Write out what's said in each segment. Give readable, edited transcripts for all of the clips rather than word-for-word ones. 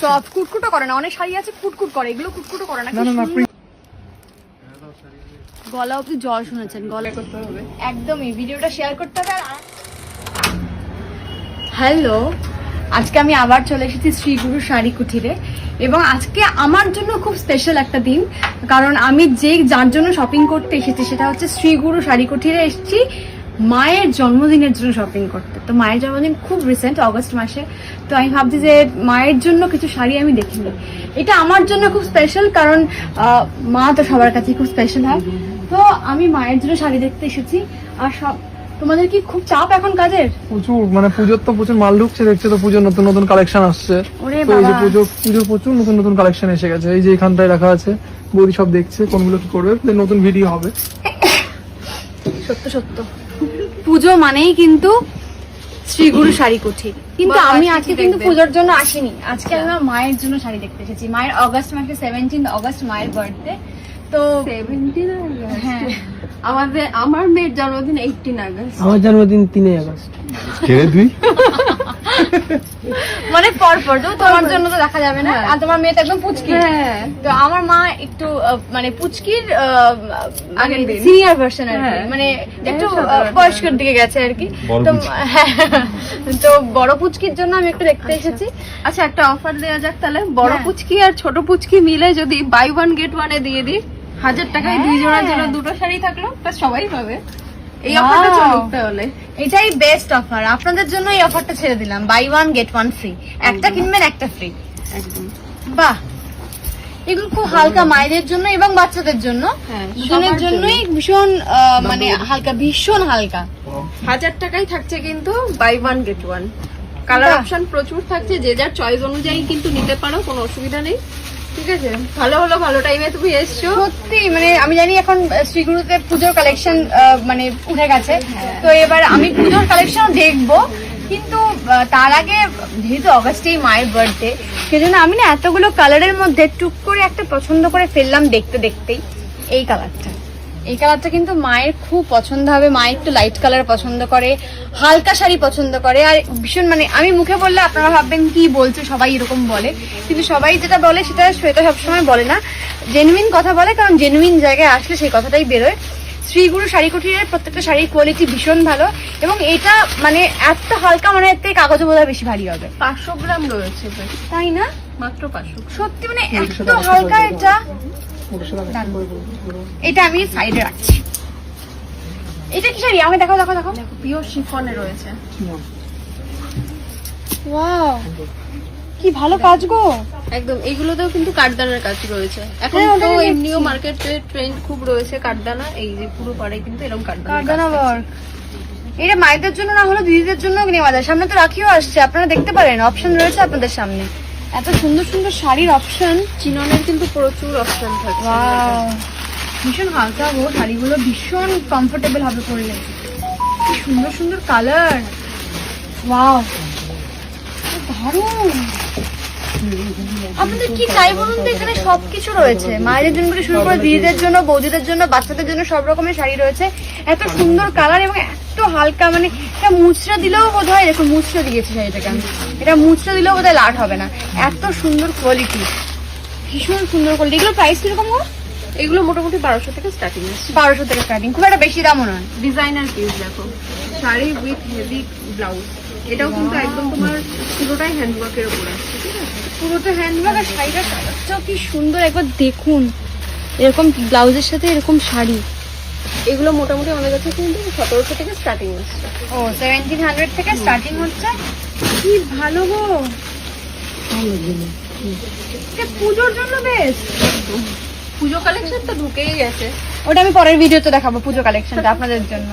Soft কুটকুটো করে না, অনেক শাড়ি আছে কুটকুট করে, এগুলো কুটকুটো করে না। গলা অব্দি জল শুনেছেন, গলা করতে হবে একদমই, ভিডিওটা শেয়ার করতে হবে। হ্যালো, আজকে আমি আবার চলে এসেছি শ্রীগুরু শাড়ি কুঠিরে, এবং আজকে আমার জন্য খুব স্পেশাল একটা দিন, কারণ আমি যার জন্য শপিং করতে এসেছি সেটা হচ্ছে শ্রীগুরু শাড়ি কুঠিরে এসেছি মায়ের জন্মদিনের জন্য শপিং করতে। তো মায়ের জন্মদিন খুব রিসেন্ট, অগস্ট মাসে। তো আমি ভাবছি যে মায়ের জন্য কিছু শাড়ি আমি দেখিনি। এটা আমার জন্য খুব স্পেশাল, কারণ মা তো সবার কাছে খুব স্পেশাল হয়। তো আমি মায়ের জন্য শাড়ি দেখতে এসেছি। আর তোমাদের কি খুব চাপ এখন কাজের? প্রচুর, মানে পুজোর তো প্রচুর মাল ঢুকছে, দেখছে তো পুজোর নতুন নতুন কালেকশন আসছে। পুজোর প্রচুর নতুন নতুন কালেকশন এসে গেছে। এই যে এখানটায় রাখা আছে, বৌদি সব দেখছে কোনগুলো কি করবে, নতুন ভিডিও হবে। সত্য সত্য, পুজো মানেই কিন্তু শ্রীগুরু শাড়ি কুঠির। কিন্তু আমি আজকে কিন্তু পুজোর জন্য আসিনি, আজকে আমি মায়ের জন্য শাড়ি দেখতে এসেছি। মায়ের অগস্ট মাসে 17 অগস্ট মায়ের বার্থডে। তো 17 হ্যাঁ, আমার মেয়ের জন্মদিন 18 আগস্ট। আমার জন্মদিন 3 আগস্ট। মানে পরপর তো তোমার জন্য তো দেখা যাবে না, আর তোমার মেয়ে তো একদম পুচকি। তো আমার মা একটু মানে পুচকির সিনিয়র ভার্সন আর কি, মানে একটু বয়স্কের দিকে গেছে আর কি। তো হ্যাঁ, তো বড় পুচকির জন্য আমি একটু দেখতে এসেছি। আচ্ছা, একটা অফার দেওয়া যাক তাহলে, বড় পুচকি আর ছোট পুচকি মিলে যদি বাই 1 গেট 1 এ দিয়ে দিই, 1000 টাকায় 2 জোড়ার জন্য 2টো শাড়ি থাকলো, তা সবাই পাবে। এই অফারটা চলুক তাহলে, এটাই বেস্ট অফার। আপনাদের জন্য এই অফারটা ছেড়ে দিলাম, বাই 1 গেট 1 ফ্রি। একটা কিনবেন একটা ফ্রি। একদম বাহ, এগুলো খুব হালকা মায়েদের জন্য এবং বাচ্চাদের জন্য, দুজনের জন্যই ভীষণ মানে হালকা, ভীষণ হালকা। 1000 টাকায় থাকছে কিন্তু বাই 1 গেট 1। কালার অপশন প্রচুর থাকছে, যে যার চয়েস অনুযায়ী কিন্তু নিতে পারো, কোনো অসুবিধা নেই। ঠিক আছে, ভালো হলো, ভালো টাইমে তুমি এসছো। সত্যি মানে আমি জানি এখন শ্রীগুরুতে পুজোর কালেকশন মানে উঠে গেছে, তো এবার আমি পুজোর কালেকশন দেখবো। কিন্তু তার আগে যেহেতু অগস্টেই মায়ের বার্থডে, সেজন্য আমি না এতগুলো কালারের মধ্যে টুক করে একটা পছন্দ করে ফেললাম দেখতে দেখতেই। এই কালারটা কিন্তু মায়ের খুব পছন্দ হবে। মা একটু লাইট কালার পছন্দ করে, হালকা শাড়ি পছন্দ করে, আর ভীষণ মানে আমি মুখে বললে আপনারা ভাববেন কি বলছে, সবাই এরকম বলে, কিন্তু সবাই যেটা বলে সেটা শ্বেতা সবসময় বলে না, জেনুইন কথা বলে, কারণ জেনুইন জায়গায় আসলে সেই কথাটাই বেরোয়। শ্রীগুরু শাড়ি কুঠিরের প্রত্যেকটা শাড়ির কোয়ালিটি ভীষণ ভালো, এবং এটা মানে এত হালকা, মানে এর থেকে কাগজে বোধহয় বেশি ভারী হবে। 500 গ্রাম রয়েছে, তাই না? মাত্র 500। সত্যি মানে এত হালকা এটা। এটা আমি সাইডে রাখছি। এটা কি শাড়ি? আমাকে দেখো দেখো দেখো। পিওর শিফনে রয়েছে। ওয়াও, কি ভালো কাজ গো। একদম, এইগুলোতেও কিন্তু কাঠদানার কাজ রয়েছে। এখন তো এমনিও মার্কেটে ট্রেন্ড খুব রয়েছে কাঠদানা। এই যে পুরো পাড়ে কিন্তু এরকম কাঠদানা ওয়ার্ক। এটা মায়েদের জন্য না হলো দিদিদের জন্য নেওয়া যায়। সামনে তো রাখিও আসছে, আপনারা দেখতে পারেন, অপশন রয়েছে আপনাদের সামনে। এত সুন্দর সুন্দর শাড়ির অপশন, চিননের কিন্তু প্রচুর অপশন থাকে। ওয়াও, ভীষণ হালকা গো শাড়িগুলো, ভীষণ কমফোর্টেবল হবে পরলে। কি সুন্দর সুন্দর কালার, ওয়াও দারুণ। আপনাদের কি চাই বলুন তো, এখানে সবকিছু রয়েছে। মায়েদের জন্য থেকে শুরু করে দিদিদের জন্য, বৌদিদের জন্য, বাচ্চাদের জন্য সব রকমের শাড়ি রয়েছে। এত সুন্দর কালার এবং এত হালকা, মানে এটা মুচড়া দিলেও বোধ হয়, দেখো মুচড়া দিয়েছে শাড়িটাকে আমি, এটা মুচড়া দিলেও বোধ হয় লাট হবে না, এত সুন্দর কোয়ালিটি, ভীষণ সুন্দর কোয়ালিটি। এগুলো প্রাইস কিরকম গো? এগুলো মোটামুটি 1200 থেকে স্টার্টিং আছে। 1200 থেকে স্টার্টিং, খুব একটা বেশি দামও নয়। ডিজাইনার পিস দেখো, শাড়ি উইথ হেভি ব্লাউজ। এটাও কিন্তু একদম তোমার পুরোটাই হ্যান্ডওয়ার্কের উপর আছে। ঠিক আছে, পুরোটা হ্যান্ডওয়ার্ক, আর শাড়িটা কালারটাও কি সুন্দর, একবার দেখুন। এরকম ব্লাউজের সাথে এরকম শাড়ি, এগুলো মোটামুটি আমাদের কাছে কিন্তু 1700 থেকে স্টার্টিং আছে। ও 1700 থেকে স্টার্টিং হচ্ছে। কি ভালো গো, এটা পুজোর জন্য বেশ। পুজো কালেকশন তো ঢুকেই গেছে, ওটা আমি পরের ভিডিওতে দেখাবো, পুজো কালেকশনটা আপনাদের জন্য।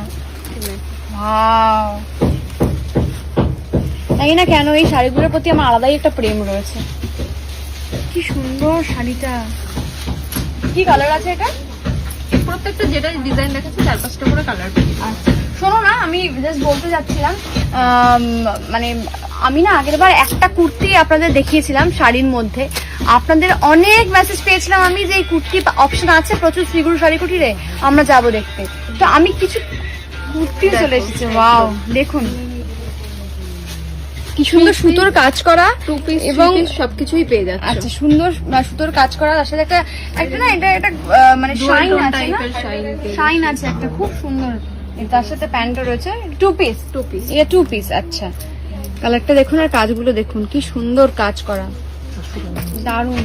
ওয়াও, জানি না কেন এই শাড়িগুলোর প্রতি আমার আলাদাই একটা প্রেম রয়েছে। কি সুন্দর শাড়িটা। কি কালার আছে এটা? প্রত্যেকটা যেটা ডিজাইন দেখাচ্ছে 4-5টা করে কালার। আচ্ছা শোনো না, আমি জাস্ট বলতে যাচ্ছিলাম, মানে আমি না আগের বার একটা কুর্তি আপনাদের দেখিয়েছিলাম শাড়ির মধ্যে, আপনাদের অনেক মেসেজ পেয়েছিলাম আমি যে এই কুর্তি অপশন আছে প্রচুর শ্রীগুরু শাড়ি কুঠিরে, আমরা যাবো দেখতে। তো আমি কিছু কুর্তি চলে এসেছে। ওয়াও, দেখুন কি সুন্দর সুতোর কাজ করা টু পিস এবং এবং সবকিছুই পেয়ে যাচ্ছে। আচ্ছা সুন্দর সুতোর কাজ করা, তার সাথে একটা একটা না এটা এটা মানে শাইন আছে না, শাইন আছে একটা, খুব সুন্দর। তার সাথে প্যান্টও রয়েছে, টু পিস এটা টু পিস। আচ্ছা কালারটা দেখুন আর কাজগুলো দেখুন, কি সুন্দর কাজ করা, দারুণ।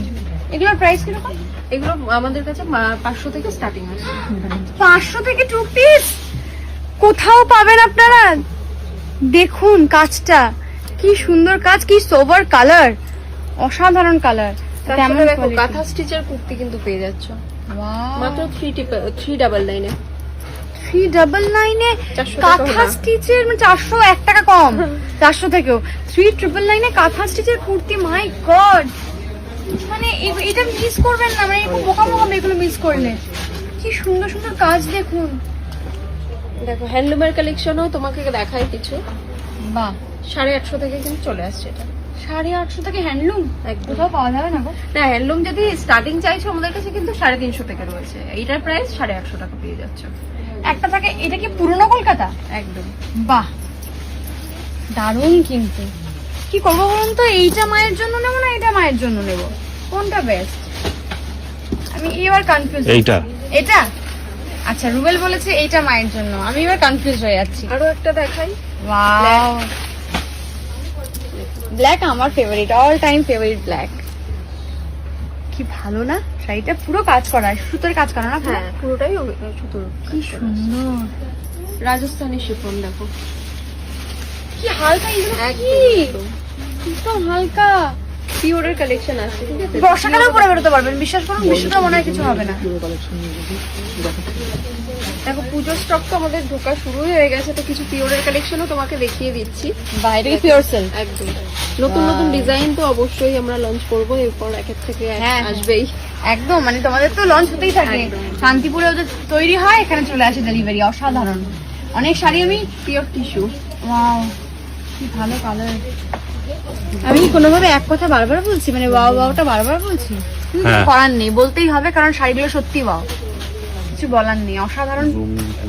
এগুলোর প্রাইস কিরকম? এগুলো আমাদের কাছে 500 থেকে স্টার্টিং আছে। 500 থেকে টু পিস কোথাও পাবেন আপনারা। দেখুন কাজটা, কি সুন্দর কাজ, কি সোবার কালার, অসাধারণ কালার। তার সাথে দেখো কাঁথা স্টিচের কুর্তি কিন্তু পেয়ে যাচ্ছ মাত্র 399 এ। 399 এ 400 টাকা কাঁথা হলো। স্টিচের, মানে 401 টাকা কম 400 থেকেও। 399 এ কাঁথা স্টিচের কুর্তি, মাই গড। মানে এটা মিস করবেন না, মানে এরকম বোকা বোকা এগুলো মিস করলে। কি সুন্দর সুন্দর কাজ দেখুন। দেখো হ্যান্ডলুমের কালেকশনও তোমাকে দেখাই কিছু। বাহ, 850 থেকে কিন্তু চলে আসছে এটা। 850 থেকে হ্যান্ডলুম কোথাও পাওয়া যাবে না গো? না, হ্যান্ডলুম যদি স্টার্টিং চাইছো আমাদের কাছে কিন্তু 350 থেকে রয়েছে। এইটার প্রাইস 850 টাকা পেয়ে যাচ্ছ। একটা থাকে, এটা কি পুরনো কলকাতা? একদম। বাহ দারুণ। কিন্তু কি করবো বলুন তো, এইটা মায়ের জন্য নেবো না এটা মায়ের জন্য নেবো, কোনটা বেস্ট? আমি এবার কনফিউজ। এইটা এটা আচ্ছা, রুবেল বলেছে এইটা মায়ের জন্য, আমি এবার কনফিউজ হয়ে যাচ্ছি। আরো একটা দেখাই। ওয়াও, ব্ল্যাক আমার favourite, all time favourite black. কি ভালো না শাড়িটা, পুরো কাজ করা, সুতোর কাজ করা না? হ্যাঁ, পুরোটাই সুতোর। কি সুন্দর রাজস্থানি শিফন দেখো, কি হালকা, এগুলো কি একদম হালকা পিওরের কালেকশন আছে, ঠিক আছে? বর্ষাকালেও পরে বেরোতে পারবেন, বিশ্বাস করুন, বৃষ্টিটা মনে হয় কিছু হবে না। দেখো পুজোর স্টক তো আমাদের ঢোকা শুরু হয়ে গেছে, তো কিছু পিওরের কালেকশনও তোমাকে দেখিয়ে দিচ্ছি। বাইরে পিওর সিল্ক, একদম নতুন নতুন ডিজাইন তো অবশ্যই আমরা লঞ্চ করব, এরপর একের থেকে এক হ্যাঁ, আসবেই। একদম। মানে তোমাদের তো লঞ্চ হতেই থাকে, একদম। শান্তিপুরে ওদের তৈরি হয়, এখানে চলে আসে ডেলিভারি। অসাধারণ অনেক শাড়ি। আমি পিওর টিস্যু। ওয়াও, কি ভালো কালার। আমি কোনোভাবে এক কথা বারবার বলছি, মানে ওয়াও ওয়াওটা বারবার বলছি, কিন্তু কিছু হ্যাঁ। করার নেই, বলতেই হবে, কারণ শাড়িগুলো সত্যি ওয়াও, কিছু বলার নেই। অসাধারণ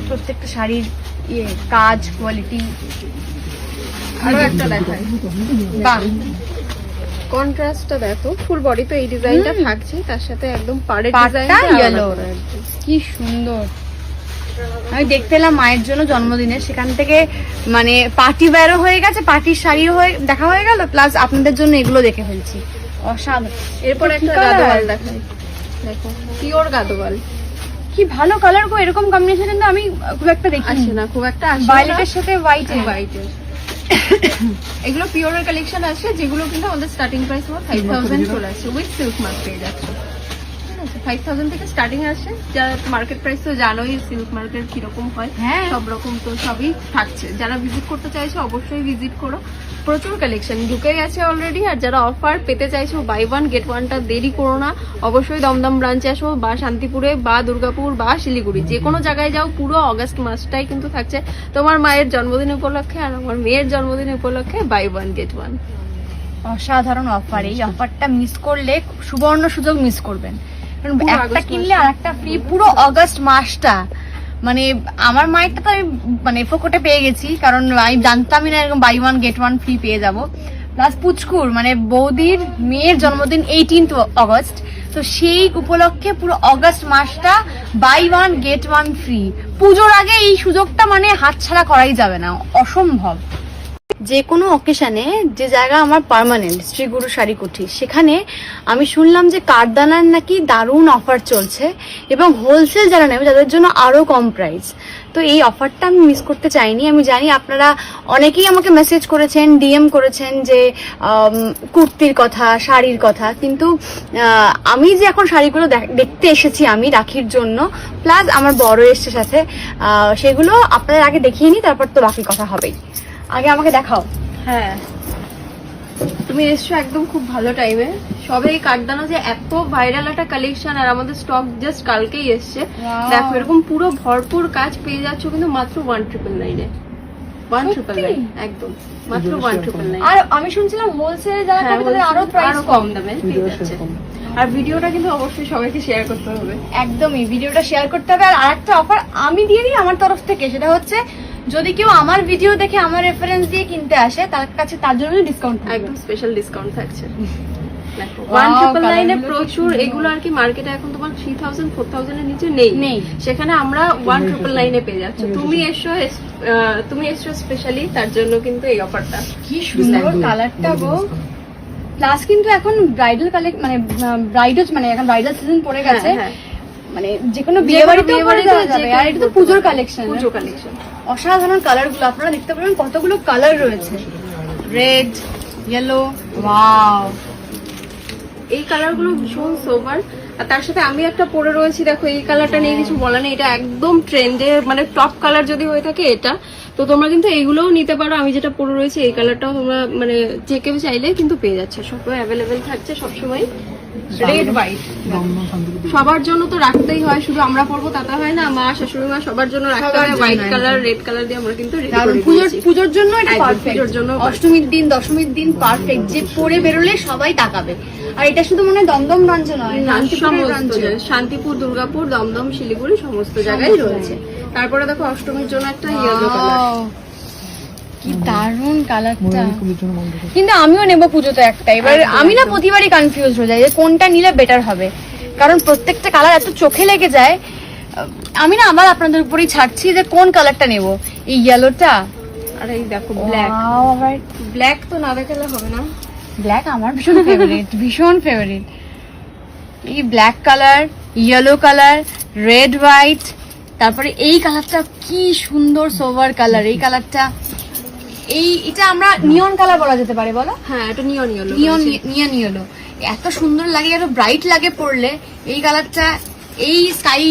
প্রত্যেকটা শাড়ির ইয়ে কাজ, কোয়ালিটি। আরো একটা দেখাই। বাহ, কন্ট্রাস্টটা দেখো, ফুল বডি তো এই ডিজাইনটা থাকছে, তার সাথে একদম পাড়ের পাড়টা ডিজাইনটা yellow। কি সুন্দর। আমি দেখতে এলাম মায়ের জন্য জন্মদিনে, সেখান থেকে মানে পার্টি বেরো হয়ে গেছে, পার্টির শাড়িও হয়ে দেখা হয়ে গেল, প্লাস আপনাদের জন্য এগুলো দেখে ফেলছি। অসাধারণ। এরপর কি একটা colour? গাদোয়াল দেখাই। দেখো পিওর গাদোয়াল কি ভালো কালার গো, এরকম কম্বিনেশন কিন্তু আমি খুব একটা দেখি আসে না, খুব একটা আসে না। ভায়োলেটের সাথে হোয়াইট। হোয়াইটের এগুলো পিওরের কালেকশন আছে, যেগুলো কিন্তু আমাদের স্টার্টিং প্রাইস 5000 চলে আসছে, উইথ সিল্ক মার্ক পেয়ে যাচ্ছে। 5000 থেকে স্টার্টিং আসে, যারা মার্কেট প্রাইস তো জানোই সিল্ক মার্কেট কিরকম হয়। হ্যাঁ। সব রকম তো সবই থাকছে, যারা ভিজিট করতে চাইছো অবশ্যই ভিজিট করো, প্রচুর কালেকশন ঢুকে গেছে অলরেডি। আর যারা অফার পেতে চাইছো বাই ওয়ান গেট ওয়ানটা, দেরি করো না, অবশ্যই দমদম ব্রাঞ্চে আসো, বা শান্তিপুরে বা দুর্গাপুর বা শিলিগুড়ি, যে কোনো জায়গায় যাও, পুরো অগাস্ট মাসটাই কিন্তু থাকছে তোমার মায়ের জন্মদিন উপলক্ষে আর আমার মেয়ের জন্মদিন উপলক্ষে বাই ওয়ান গেট ওয়ান। অসাধারণ অফার। এই অফারটা মিস করলে সুবর্ণ সুযোগ মিস করবেন, কারণ পুরো একটা আগস্ট কিনলে আর একটা ফ্রি, পুরো অগস্ট মাসটা। মানে আমার মায়েরটা তো আমি মানে ফোকটে পেয়ে গেছি, কারণ আমি জানতামই না এরকম buy one get one free পেয়ে যাব। প্লাস পুচকুর মানে বৌদির মেয়ের জন্মদিন 18 অগস্ট, তো সেই উপলক্ষে পুরো অগস্ট মাসটা buy one get one free. পুজোর আগে এই সুযোগটা মানে হাতছাড়া করাই যাবে না, অসম্ভব। যে কোনো অকেশনে যে জায়গা আমার পার্মানেন্ট, শ্রীগুরু শাড়ি কুঠি, সেখানে আমি শুনলাম যে কারদানার নাকি দারুণ অফার চলছে, এবং হোলসেল যারা নেবে তাদের জন্য আরও কম প্রাইস। তো এই অফারটা আমি মিস করতে চাইনি। আমি জানি আপনারা অনেকেই আমাকে মেসেজ করেছেন, ডিএম করেছেন যে কুর্তির কথা, শাড়ির কথা, কিন্তু আমি যে এখন শাড়িগুলো দেখতে এসেছি আমি রাখির জন্য, প্লাস আমার বড় এসছে সাথে, সেগুলো আপনাদের আগে দেখিয়ে নিই, তারপর তো বাকি কথা হবেই। আগে আমাকে দেখাও। হ্যাঁ, তুমি এসছো একদম খুব ভালো টাইমে। সবে এই কাঠদানা যে এত ভাইরাল একটা কালেকশন, আর আমাদের স্টক জাস্ট কালকেই এসছে। দেখো এরকম পুরো ভরপুর কাজ পেয়ে যাচ্ছ কিন্তু মাত্র 1999 এ। 1999 একদম মাত্র 1999। আর আমি শুনছিলাম হোলসেলে যারা হ্যাঁ, করে তাদের আরো প্রাইস আরো কম দামে পেয়ে যাচ্ছে। আর ভিডিওটা কিন্তু অবশ্যই সবাইকে শেয়ার করতে হবে। একদমই ভিডিওটা শেয়ার করতে হবে। আর আরেকটা অফার আমি দিয়ে দিই আমার তরফ থেকে, সেটা হচ্ছে যদি কেউ আমার ভিডিও দেখে আমার রেফারেন্স দিয়ে কিনতে আসে তার কাছে তার জন্য ডিসকাউন্ট একদম স্পেশাল ডিসকাউন্ট থাকছে। Wow, 1999 এ colour প্রচুর এগুলো আর কি মার্কেটে এখন তোমার 3000 4000 এর নিচে নেই নেই। সেখানে আমরা 1999 এ পেয়ে যাচ্ছি। তুমি এসছো স্পেশালি তার জন্য কিন্তু এই অফারটা। কি সুন্দর কালারটা গো। প্লাস কিন্তু এখন ব্রাইডাল মানে ব্রাইডাল মানে এখন ব্রাইডাল সিজন পড়ে গেছে, হ্যাঁ, মানে যে কোনো বিয়ে বাড়িতে যাবে। আর এটা তো পুজোর কালেকশন, পুজো কালেকশন। অসাধারণ কালার গুলো আপনারা দেখতে পাবেন, কতগুলো কালার রয়েছে, রেড, ইয়েলো, ওয়াও। এই কালার গুলো ভীষণ সোবার। আর তার সাথে আমি একটা পরে রয়েছি, দেখো এই কালারটা নিয়ে কিছু বলা নেই, এটা একদম ট্রেন্ডে, মানে টপ কালার যদি হয়ে থাকে এটা, তো তোমরা কিন্তু এইগুলোও নিতে পারো। আমি যেটা পরে রয়েছি এই কালারটাও তোমরা মানে যে কেউ চাইলে কিন্তু পেয়ে যাচ্ছে, সব অ্যাভেলেবেল থাকছে সবসময়। রেড হোয়াইট সবার জন্য তো রাখতেই হয়, শুধু আমরা পরবো তাতে হয় না, মা শাশুড়ি মা সবার জন্য রাখতে হয়। হোয়াইট কালার রেড কালার দিয়ে আমরা কিন্তু ready করে দিয়েছি। পুজোর জন্য এটা একদম, পারফেক্ট, পুজোর জন্য অষ্টমীর দিন দশমীর দিন পারফেক্ট, যে পরে বেরোলে সবাই তাকাবে। আর এটা শুধু মনে হয় দমদম ব্রাঞ্চে নয়, শান্তিপুরের ব্রাঞ্চে, শান্তিপুর, দুর্গাপুর, দমদম, শিলিগুড়ি সমস্ত জায়গায় রয়েছে। তারপরে দেখো অষ্টমীর জন্য একটা ইয়েলো কালার, কি দারুণ কালারটা। পুজোর জন্য মন দেখে। কিন্তু আমিও নেবো পুজোতে একটা। এবার আমি না প্রতিবারই কনফিউজ হয়ে যাই যে কোনটা নিলে বেটার হবে, কারণ প্রত্যেকটা কালার এত চোখে লেগে যায়। আমি না আবার আপনাদের উপরেই ছাড়ছি যে কোন কালারটা নেব, এই ইয়েলোটা। আর এই দেখো ব্ল্যাক। ব্ল্যাক তো না দেখালে হবে না। ব্ল্যাক আমার ভীষণ ফেভারিট, ভীষণ ফেভারিট। এই black colour, yellow colour, red white, তারপরে এই কালারটা কি সুন্দর সোভার কালার। এই কালারটা, এটা আমরা নিয়ন কালার বলা যেতে পারে, বলো? হ্যাঁ, এটা নিয়ন ইয়েলো। নিয়ন ইয়েলো এত সুন্দর লাগে, এত ব্রাইট লাগে পরলে। এই কালারটা, এই স্কাই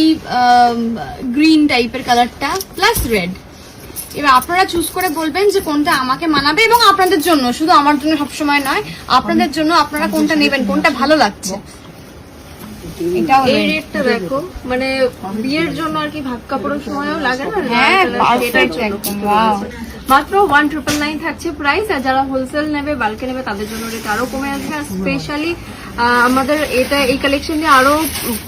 গ্রিন টাইপের কালারটা প্লাস রেড। এবার আপনারা চুজ করে বলবেন যে কোনটা আমাকে মানাবে, এবং আপনাদের জন্য, শুধু আমার জন্য সবসময় নয়, আপনাদের জন্য আপনারা কোনটা নেবেন, কোনটা ভালো লাগছে। এটাও এই রেডটা দেখো, মানে বিয়ের জন্য আর কি ভাগ কাপড়ের সময়ও লাগে না। হ্যাঁ, এটার perfect জন্য একদম, কিন্তু wow। রয়েছে। মাত্র 1999 থাকছে প্রাইস। আর যারা হোলসেল নেবে, বাল্কে নেবে, তাদের জন্য রেট আরো কমে আসবে। আর স্পেশালি আমাদের এই কালেকশন নিয়ে আরো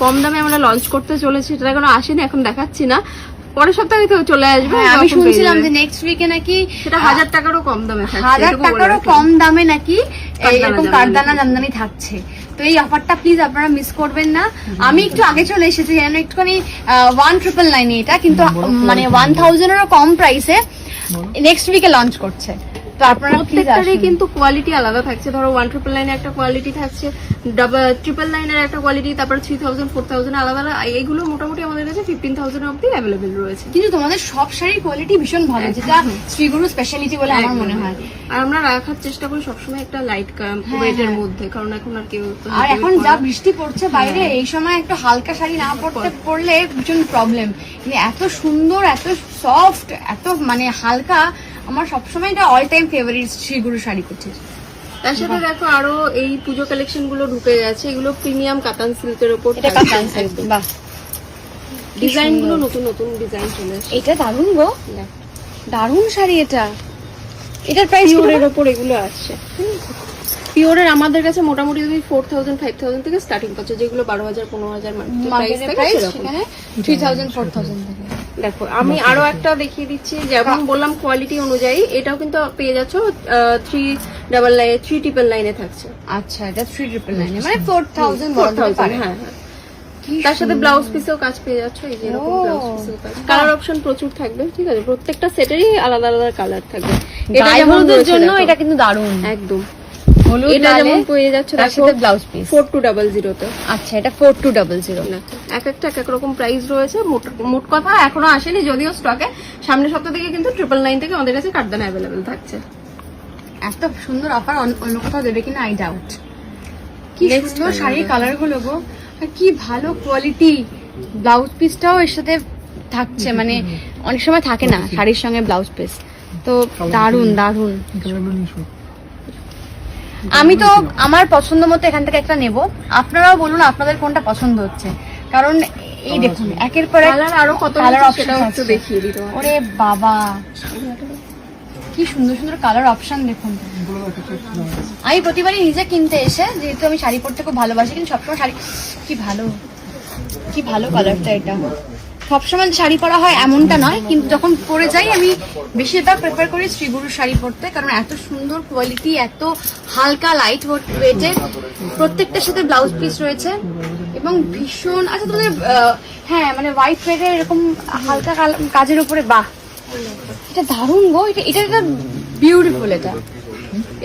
কম দামে আমরা লঞ্চ করতে চলেছি। এটা এখনো আসেনি, এখন দেখাচ্ছি না, পরের সপ্তাহে তো চলে আসবে। আমি শুনছিলাম যে নেক্সট উইকে নাকি সেটা 1000 টাকারও কম দামে থাকছে, 1000 এটুকু বলে টাকারও রাখলাম। কম দামে নাকি এরকম জামদানি কারদানা জামদানি থাকছে। তো এই অফারটা প্লিজ আপনারা মিস করবেন না। আমি একটু আগে চলে এসেছি, যেন একটুখানি 1999 এটা কিন্তু মানে 1000 এরও কম প্রাইসে নেক্সট উইকে লঞ্চ করছে। তো আপনারা প্লিজ প্রত্যেকটারই কিন্তু কোয়ালিটি আলাদা থাকছে। ধরো 1999 এর একটা কোয়ালিটি থাকছে, 999 এর একটা কোয়ালিটি, তারপর 3000 4000 আলাদা আলাদা। এইগুলো মোটামুটি আমাদের কাছে 15000 অবধি অ্যাভেলেবেল রয়েছে। কিন্তু তোমাদের সব শাড়ির কোয়ালিটি ভীষণ ভালো, যেটা শ্রীগুরু স্পেশালিটি বলে আমার মনে হয়। আর আমরা রাখার চেষ্টা করি সবসময় একটা লাইট ওয়েটের মধ্যে, কারণ এখন আর কেউ তো আর এখন যা বৃষ্টি পড়ছে বাইরে, এই সময় একটু হালকা শাড়ি না পরলে ভীষণ প্রবলেম। কিন্তু এত সুন্দর, এত সফট, এত মানে হালকা, আমার সবসময় এটা অল টাইম ফেভারিট শ্রীগুরু শাড়ি কুচির। তার সাথে দেখো আরো এই পুজো কালেকশন গুলো ঢুকে গেছে। এগুলো প্রিমিয়াম কাতান সিল্কের উপর, এটা কাতান সিল্ক, বাহ, ডিজাইন গুলো নতুন নতুন ডিজাইন চলে এসেছে। এটা দারুণ গো, দারুণ শাড়ি এটা। এটার প্রাইস পিওরের উপর এগুলো আসছে। পিওরের আমাদের কাছে মোটামুটি তুমি 4000 5000 থেকে স্টার্টিং পাচ্ছ, যেগুলো 12000 15000 প্রাইস থাকে সেরকম। 3000 4000 থেকে। দেখো আমি আরো একটা দেখিয়ে দিচ্ছি, যেমন বললাম কোয়ালিটি অনুযায়ী এটাও কিন্তু পেয়ে যাচ্ছ 399 এ থাকছে। আচ্ছা, এটা 3999 মানে 4000 বলতে পারে। হ্যাঁ, তার সাথে ব্লাউজ পিসেও কাজ পেয়ে যাচ্ছ। এই যে এরকম ব্লাউজ পিসেও কাজ, কালার অপশন প্রচুর থাকবে। ঠিক আছে, প্রত্যেকটা সেটেরই আলাদা আলাদা কালার থাকবে। এটা হলুদের জন্য এটা কিন্তু দারুণ, একদম। হলুদ এটা লালে যেমন পেয়ে যাচ্ছে তার সাথে ব্লাউজ পিস 4200 তে। আচ্ছা, এটা 4200। এক একটা এক এক রকম প্রাইস রয়েছে। মোট কথা এখনো আসেনি যদিও স্টকে, সামনের সপ্তাহ থেকে কিন্তু 999 থেকে আমাদের কাছে কারদানা অ্যাভেলেবেল থাকছে। এত সুন্দর অফার অন্য কোথাও দেবে কিনা আই ডাউট। কি সুন্দর শাড়ির কালার গুলো গো, আর কি ভালো কোয়ালিটি। ব্লাউজ পিসটাও এর সাথে থাকছে, মানে অনেক সময় থাকে না শাড়ির সঙ্গে ব্লাউজ পিস। তো দারুণ দারুণ। আমি তো আমার পছন্দ মতো এখান থেকে একটা নেব, আপনারাও বলুন আপনাদের কোনটা পছন্দ হচ্ছে। কারণ এই দেখুন একের পর এক কালার আরো কত কালার রয়েছে অপশন সেটাও একটু দেখিয়ে দিই তোমাকে। ওরে বাবা, কি সুন্দর সুন্দর কালার অপশন দেখুন। আমি প্রতিবারই নিজে কিনতে এসে, যেহেতু আমি শাড়ি পরতে খুব ভালোবাসি, কিন্তু সবসময় শাড়ি কি ভালো, কি ভালো কালারটা। এটা সবসময় যে শাড়ি পরা হয় এমনটা নয়, কিন্তু যখন পরে যাই আমি বেশিরভাগ প্রেফার করি শ্রীগুরুর শাড়ি পরতে, কারণ এত সুন্দর কোয়ালিটি, এত হালকা লাইট ওয়েটের, প্রত্যেকটার সাথে ব্লাউজ পিস রয়েছে এবং ভীষণ আচ্ছা তোমাদের হ্যাঁ মানে হোয়াইট ওয়েটের এরকম হালকা কাজের উপরে, বাহ এটা দারুণ গো, এটা বিউটিফুল। এটা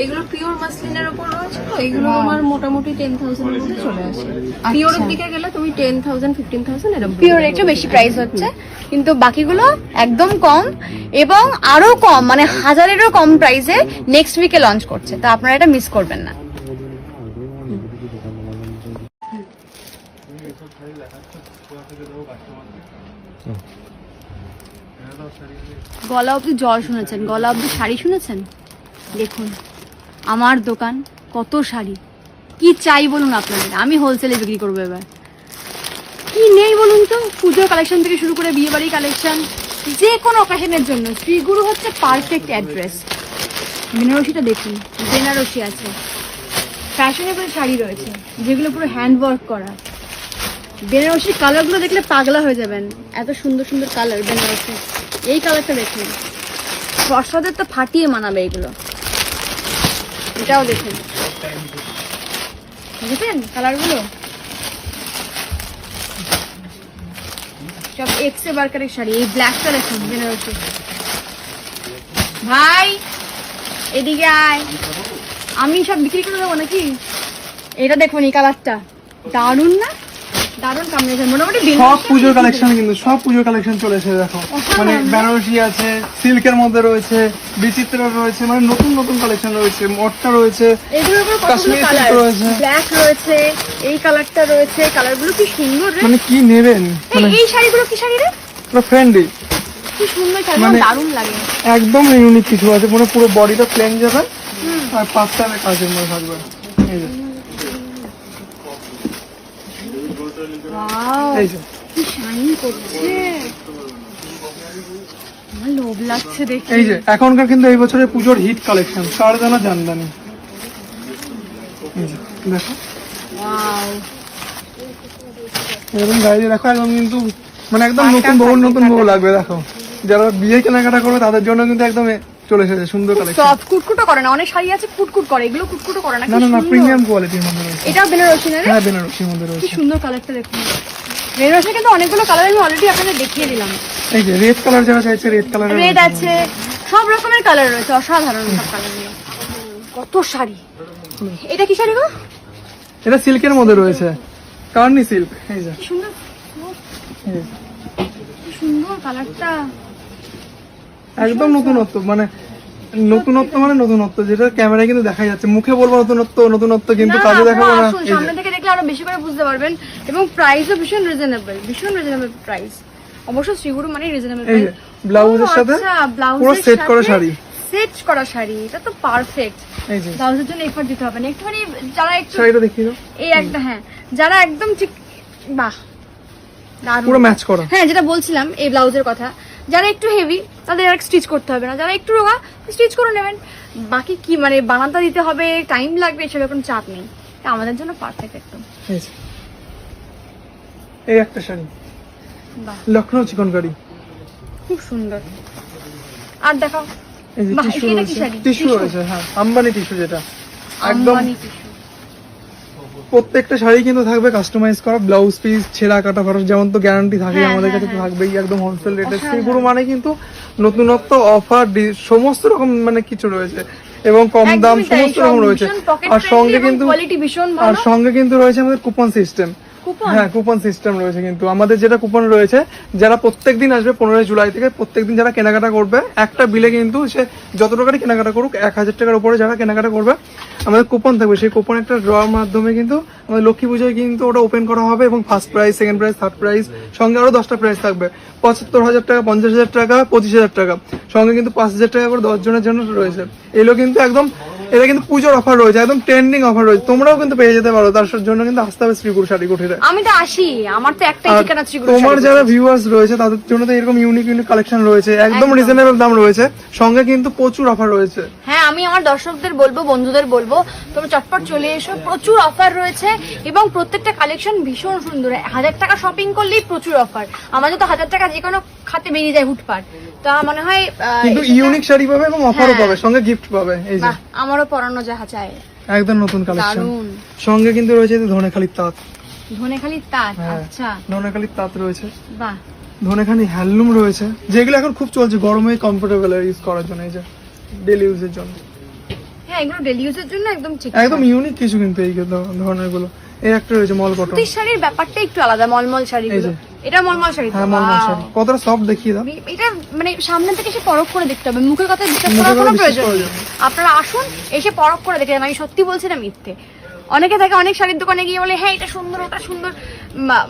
এগুলো পিওর মাসলিনের উপর রয়েছে তো, এগুলো আমার মোটামুটি 10,000 এর মধ্যে চলে আসে। পিওরের দিকে গেলে তুমি 10,000 15,000 এরকম। পিওর একটু বেশি প্রাইস হচ্ছে, কিন্তু বাকিগুলো একদম কম এবং আরো কম, মানে 1000-এরও কম প্রাইসে নেক্সট উইকে লঞ্চ করছে, তো আপনারা এটা মিস করবেন না। গলা অব্দি জল শুনেছেন, গলা অব্দি শাড়ি শুনেছেন, দেখুন আমার দোকান কত শাড়ি, কি চাই বলুন আপনাদের, আমি হোলসেলে বিক্রি করবো এবার, কি নেই বলুন তো। পুজোর কালেকশন থেকে শুরু করে বিয়ে বাড়ির কালেকশন, যে কোনো অকেশনের জন্য শ্রীগুরু হচ্ছে পারফেক্ট অ্যাড্রেস। বেনারসিটা দেখুন, বেনারসি আছে, ফ্যাশনেবল শাড়ি রয়েছে যেগুলো পুরো হ্যান্ড ওয়ার্ক করা। বেনারসির কালারগুলো দেখলে পাগলা হয়ে যাবেন, এত সুন্দর সুন্দর কালার বেনারসি। এই কালারটা দেখুন, বর্ষাদের তো ফাটিয়ে মানাবে এগুলো। এটাও দেখুন, দেখেন কালারগুলো সব এক্সে বার্কারের শাড়ি। এই ব্ল্যাকটা দেখুন বেনারসি, ভাই এদিকে আয়, আমি সব বিক্রি করে দেবো নাকি। এটা দেখুন এই কালারটা দারুন না, দারুন কম্বিনেশন। মোটামুটি সব পুজোর কালেকশন, কিন্তু সব পুজোর কালেকশন চলে এসেছে দেখো, মানে বেনারসি আছে, সিল্কের মধ্যে রয়েছে, বিচিত্র রয়েছে, মানে নতুন নতুন কালেকশন রয়েছে, মটকা রয়েছে, এগুলোর উপর কতগুলো কাশ্মীরি কালার সিল্ক রয়েছে, ব্ল্যাক রয়েছে, এই কালারটা রয়েছে, কালারগুলো কি সুন্দর রে। মানে কি নেবেন, মানে এই শাড়িগুলো কি শাড়ি রে, ফ্রেন্ডলি, কি সুন্দর শাড়ি, মানে- দারুণ লাগে। একদম ইউনিক কিছু আছে, মানে পুরো বডিটা প্লেন যাবে আর পাঁচটা কাজের মধ্যে থাকবে। এই যে ওয়াও এই যে কি শাইন করছে, আমার লোভ লাগছে দেখে। এই যে এখনকার কিন্তু এই বছরের পুজোর হিট কালেকশন, সারদানা জামদানি। এই যে দেখো, ওয়াও এরকম গাড়ি দেখো, একদম কিন্তু মানে একদম নতুন বউ নতুন বউ লাগবে। দেখো যারা বিয়ে কেনাকাটা করবে তাদের জন্য কিন্তু একদম চলে এসেছে সুন্দর কালেকশন। সফট কুটকুটো করে না, অনেক শাড়ি আছে কুটকুট করে, এগুলো কুটকুটো করে না। কি না না না, সুন্দর। প্রিমিয়াম কোয়ালিটির মধ্যে রয়েছে। এটাও বেনারসি না রে? হ্যাঁ বেনারসির মধ্যে কি রয়েছে। সুন্দর কালারটা দেখুন। বেনারসি কিন্তু অনেকগুলো কালার আমি অলরেডি আপনাদের দেখিয়ে দিলাম। এই যে রেড কালার যারা চাইছে, রেড কালার রেড আছে, সব রকমের কালার রয়েছে, অসাধারণ সব কালারগুলো। কত শাড়ি, এটা কি শাড়ি গো? এটা সিল্কের মধ্যে রয়েছে, কার্নি সিল্ক। এই যে কি সুন্দর, এই যে, কি সুন্দর কালারটা। একদম নতুনত্ব, মানে নতুনত্ব মানে নতুনত্ব, যেটা ক্যামেরায় কিন্তু দেখা যাচ্ছে, মুখে বলবো নতুনত্ব নতুনত্ব, কিন্তু কাজে দেখাবো না। আসুন, সামনে থেকে দেখলে আরো বেশি করে বুঝতে পারবেন, এবং প্রাইসও ভীষণ রিজনেবল, ভীষণ রিজনেবল প্রাইস। অবশ্য শ্রীগুরু মানে রিজনেবল এই যে ব্লাউজের সাথে পুরো সেট করা শাড়ি, সেট করা শাড়ি, এটা তো পারফেক্ট। এই যে ব্লাউজের জন্য এফর্ট দিতে হবে না, একটুখানি যারা একটু শাড়িটা দেখিয়ে দাও, এই একটা, হ্যাঁ যারা একদম ঠিক, বাহ দারুণ। পুরো ম্যাচ করা। হ্যাঁ যেটা বলছিলাম এই ব্লাউজের কথা, যারা একটু হেভি তাদের আর স্টিচ করতে হবে না, যারা একটু রোগা স্টিচ করে নেবেন। বাকি কি মানে বানাতে দিতে হবে, টাইম লাগবে, এসবের কোনো চাপ নেই, এটা আমাদের জন্য পারফেক্ট একদম। এই যে, এই একটা শাড়ি, বাহ লখনৌ চিকনকারি। খুব সুন্দর। আর দেখাও, এই যে বাহ, টিস্যু এটা কি রয়েছে, শাড়ি? Tissue tissue? রয়েছে, হ্যাঁ আম্বানি টিস্যু, যেটা একদম আম্বানি tissue। প্রত্যেকটা শাড়ি কিন্তু থাকবে কাস্টমাইজ করা, ব্লাউজ পিস ছেঁড়া কাটা খরচ যেমন তো গ্যারান্টি থাকে, হ্যাঁ, আমাদের হ্যাঁ, কাছে তো হ্যাঁ। থাকবেই একদম হোলসেল রেটে। শ্রীগুরু মানে কিন্তু নতুনত্ব, অফার, সমস্ত রকম মানে কিছু রয়েছে, এবং কম দাম একদমই তাই, সমস্ত রকম রয়েছে। ভীষণ pocket আর সঙ্গে friendly এবং কিন্তু quality ভীষণ আর ভালো। সঙ্গে কিন্তু রয়েছে আমাদের কুপন সিস্টেম। কুপন? হ্যাঁ কুপন সিস্টেম রয়েছে, কিন্তু আমাদের যেটা কুপন রয়েছে, যারা প্রত্যেকদিন আসবে 15 জুলাই থেকে, প্রত্যেকদিন যারা কেনাকাটা করবে একটা বিলে কিন্তু সে যত টাকারই কেনাকাটা করুক, 1000 টাকার উপরে যারা কেনাকাটা করবে, আমাদের কুপন থাকবে। সেই কুপন একটা ড্রর মাধ্যমে কিন্তু আমাদের লক্ষ্মী পুজোয় কিন্তু ওটা ওপেন করা হবে, এবং first prize, second prize, third prize, সঙ্গে আরো 10টা প্রাইজ থাকবে। 75,000 টাকা, 50,000 টাকা, 25,000 টাকা, সঙ্গে কিন্তু 5,000 টাকা করে 10 জনের জন্য রয়েছে। এগুলো কিন্তু একদম এটা কিন্তু পুজোর অফার রয়েছে, একদম ট্রেন্ডিং অফার রয়েছে, তোমরাও কিন্তু পেয়ে যেতে পারো। তার জন্য কিন্তু আসতে হবে শ্রীগুরু শাড়ি কুটিরে। আমি তো আসি, আমার তো একটাই আর ঠিকানা শ্রীগুরু তোমার শাড়ি যারা ভিউয়ার্স রয়েছে তাদের জন্য তো এরকম ইউনিক ইউনিক কালেকশন রয়েছে, একদম রিজনেবল দাম রয়েছে, সঙ্গে কিন্তু প্রচুর অফার রয়েছে। হ্যাঁ, আমি আমার দর্শকদের বলবো, বন্ধুদের বলবো, তোমরা চটপট চলে এসো, প্রচুর অফার রয়েছে এবং প্রত্যেকটা কালেকশন ভীষণ সুন্দর। 1000 টাকা শপিং করলেই প্রচুর অফার, আমাদের তো 1000 টাকা যে কোনো খাতে বেরিয়ে যায় হুটপাট। তো মনে হয় কিন্তু ইউনিক শাড়ি পাবে এবং অফারও পাবে, সঙ্গে গিফট পাবে। এই যে বাহ, আমারও পরানো যাহা চায়, একদম নতুন কালেকশন, দারুণ। সঙ্গে কিন্তু রয়েছে ধনেখালির তাঁত। ধনেখালির তাঁত, হ্যাঁ, আচ্ছা ধনেখালির তাঁত রয়েছে, বাহ। ধনেখালি হ্যান্ডলুম রয়েছে, যেগুলো এখন খুব চলছে গরমে কমফোর্টেবল ইউজ করার জন্য, এই যে ডেলি ইউজের জন্য। হ্যাঁ, এগুলো ডেলি ইউজের জন্য একদম ঠিক। একদম ইউনিক কিছু কিন্তু এই ধরনের গুলো। এই একটা রয়েছে মল কটন, সুতির শাড়ির ব্যাপারটা একটু আলাদা, মলমল শাড়িগুলো। এটা মলমল শাড়ি তো? হ্যাঁ মলমল Wow! শাড়ি, কতটা সফট দেখিয়ে দাও। এটা মানে সামনে থেকে এসে পরখ করে দেখতে হবে, মুখের কথা বিশ্বাস মুখের করার কথা কোনো বিশ্বাস প্রয়োজন করা নেই। যাবে আপনারা আসুন, এসে পরখ করে দেখে যান, আমি সত্যি বলছি না মিথ্যে। অনেকে থাকে অনেক শাড়ির দোকানে গিয়ে বলে হ্যাঁ এটা সুন্দর ওটা সুন্দর,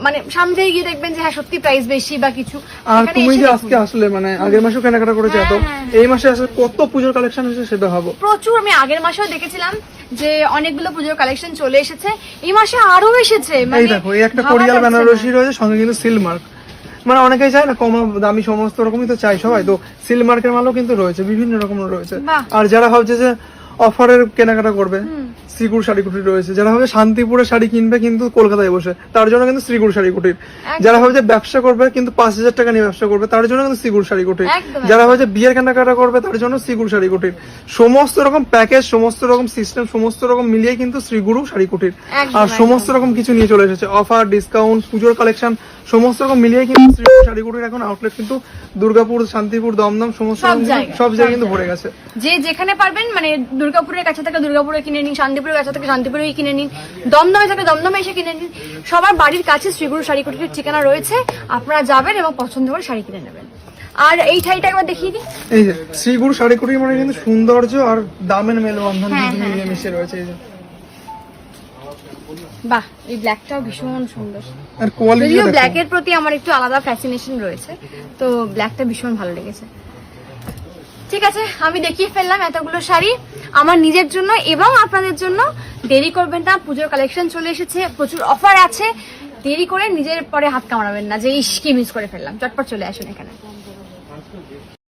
মানে সামনে থেকে গিয়ে দেখবেন যে হ্যাঁ সত্যি প্রাইস বেশি বা কিছু। আর এখানে তুমি এসে যে দেখুন। আজকে আসলে, মানে আগের মাসেও কেনাকাটা করেছো এত, এই মাসে আসলে কত পুজোর কালেকশন এসেছে সেটা ভাবো। প্রচুর, আমি আগের মাসেও দেখেছিলাম যে অনেকগুলো পুজোর কালেকশন চলে এসেছে, এই মাসে আরো এসেছে। এই মানে দেখো, এই একটা ভাবা কোরিয়াল যাচ্ছে না। বেনারসি রয়েছে, সঙ্গে কিন্তু সিল মার্ক। মানে অনেকেই চায় না কম দামি সমস্ত রকমই তো চাই সবাই, তো সিল মার্কের মালও কিন্তু রয়েছে, বিভিন্ন রকমের রয়েছে। বাহ। আর যারা ভাবছে যে অফারের কেনাকাটা করবে, শ্রীগুরু শাড়ি কুটির রয়েছে। যারা ভাবে শান্তিপুরের শাড়ি কিনবে কিন্তু কলকাতায় বসে, তার জন্য কিন্তু শ্রীগুরু শাড়ি কুটির। যারা ভাবে যে ব্যবসা করবে কিন্তু 5000 টাকা নিয়ে ব্যবসা করবে, তার জন্য কিন্তু শ্রীগুরু শাড়ি কুটির। একদম, যারা ভাবে যে বিয়ের কেনাকাটা করবে তার জন্য শ্রীগুরু শাড়ি কুটির। সমস্ত রকম প্যাকেজ, সমস্ত রকম সিস্টেম, সমস্ত রকম মিলিয়ে কিন্তু শ্রীগুরু শাড়ি কুটির। একদম, আর সমস্ত রকম কিছু নিয়ে চলে এসেছে, অফার, ডিসকাউন্ট, পুজোর কালেকশন, সমস্ত রকম মিলিয়ে কিন্তু শ্রীগুরু শাড়ি কুটির এখন আউটলেট কিন্তু দুর্গাপুর, শান্তিপুর, দমদম সমস্ত সব রকম জায়গায়, সব জায়গায় কিন্তু ভরে গেছে। যে যেখানে পারবেন, মানে দুর্গাপুরের কাছে থেকে দুর্গাপুরে কিনে নিন, শান্তিপুরের কাছে থেকে শান্তিপুরে কিনে নিন, দমদমে থেকে দমদমে এসে কিনে নিন। সবার বাড়ির কাছে শ্রীগুরু শাড়ি কুটির ঠিকানা রয়েছে, আপনারা যাবেন এবং পছন্দ করে শাড়ি কিনে নেবেন। আর এই শাড়িটা একবার দেখিয়ে দিই। এই যে শ্রীগুরু শাড়ি কুটির মানে কিন্তু সৌন্দর্য আর দামের মেলবন্ধন হ্যাঁ, কিন্তু হ্যাঁ, মিলিয়ে মিশে রয়েছে। এই যে বাহ, এই ব্ল্যাকটাও ভীষণ সুন্দর। আর কোয়ালিটি যদিও দেখো, ব্ল্যাকের প্রতি আমার একটু আলাদা ফ্যাসিনেশন রয়েছে, তো ব্ল্যাকটা ভীষণ ভালো লেগেছে। ঠিক আছে, আমি দেখিয়ে ফেললাম এতগুলো শাড়ি আমার নিজের জন্য এবং আপনাদের জন্য। দেরি করবেন না, পুজোর কালেকশন চলে এসেছে, প্রচুর অফার আছে। দেরি করে নিজের পরে হাত কামড়াবেন না যে ইস কি মিস করে ফেললাম। চটপট চলে আসুন এখানে।